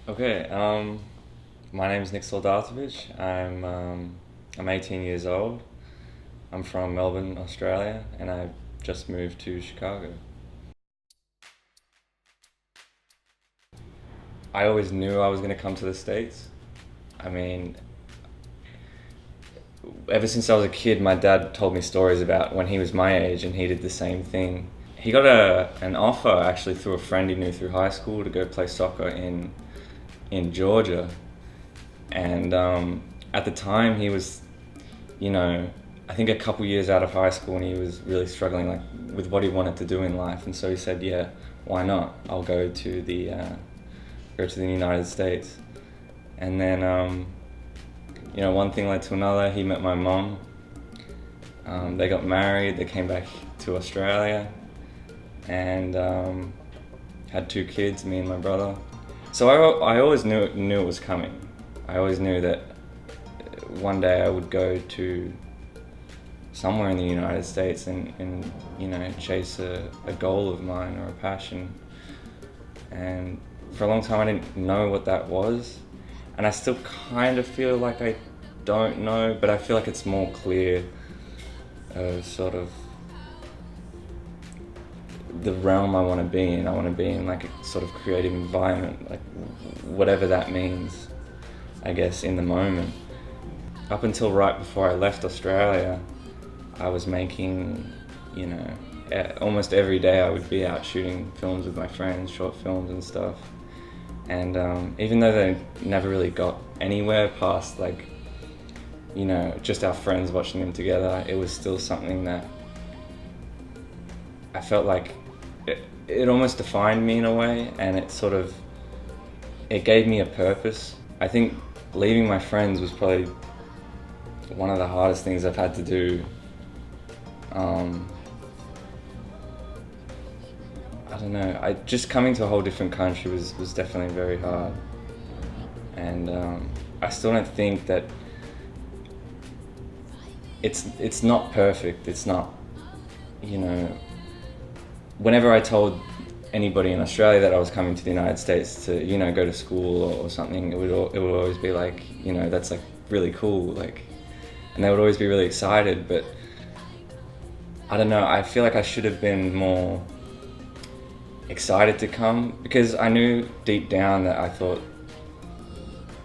Okay, my name is Nick Soldatovich. I'm 18 years old. I'm from Melbourne, Australia, and I've just moved to Chicago. I always knew I was going to come to the States. I mean, ever since I was a kid, my dad told me stories about when he was my age and he did the same thing. He got an offer actually through a friend he knew through high school to go play soccer in Georgia. And at the time, he was, you know, I think a couple years out of high school, and he was really struggling like with what he wanted to do in life. And so he said, "Yeah, why not? I'll go to the United States." And then, one thing led to another. He met my mom. They got married. They came back to Australia, and had two kids, me and my brother. So I always knew it was coming. I always knew that one day I would go to somewhere in the United States and chase a goal of mine or a passion. And for a long time I didn't know what that was. And I still kind of feel like I don't know, but I feel like it's more clear sort of the realm I want to be in. I want to be in like a sort of creative environment, like whatever that means, I guess, in the moment. Up until right before I left Australia, I was making, almost every day I would be out shooting films with my friends, short films and stuff. And even though they never really got anywhere past just our friends watching them together, it was still something that I felt like it almost defined me in a way, and it gave me a purpose. I think leaving my friends was probably one of the hardest things I've had to do. I don't know, just coming to a whole different country was definitely very hard. And I still don't think that it's not perfect. It's not, whenever I told anybody in Australia that I was coming to the United States to, go to school or something, it would always be like, that's like really cool, like, and they would always be really excited. But I don't know, I feel like I should have been more excited to come, because I knew deep down that I thought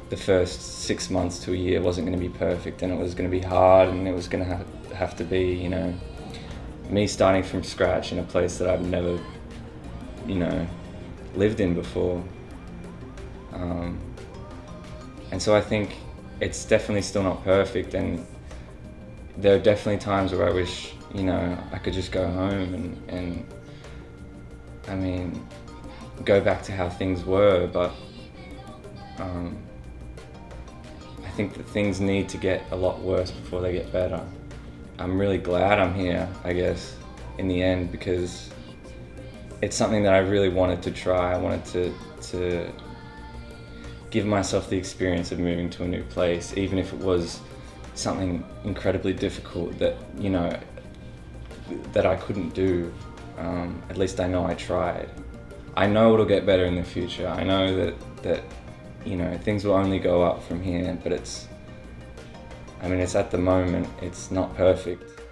the first 6 months to a year wasn't going to be perfect, and it was going to be hard, and it was going to have to be, me starting from scratch in a place that I've never, lived in before. And so I think it's definitely still not perfect, and there are definitely times where I wish, I could just go home and I mean, go back to how things were, but I think that things need to get a lot worse before they get better. I'm really glad I'm here, I guess, in the end, because it's something that I really wanted to try. I wanted to give myself the experience of moving to a new place, even if it was something incredibly difficult that, that I couldn't do. At least I know I tried. I know it'll get better in the future. I know that things will only go up from here, but it's at the moment, it's not perfect.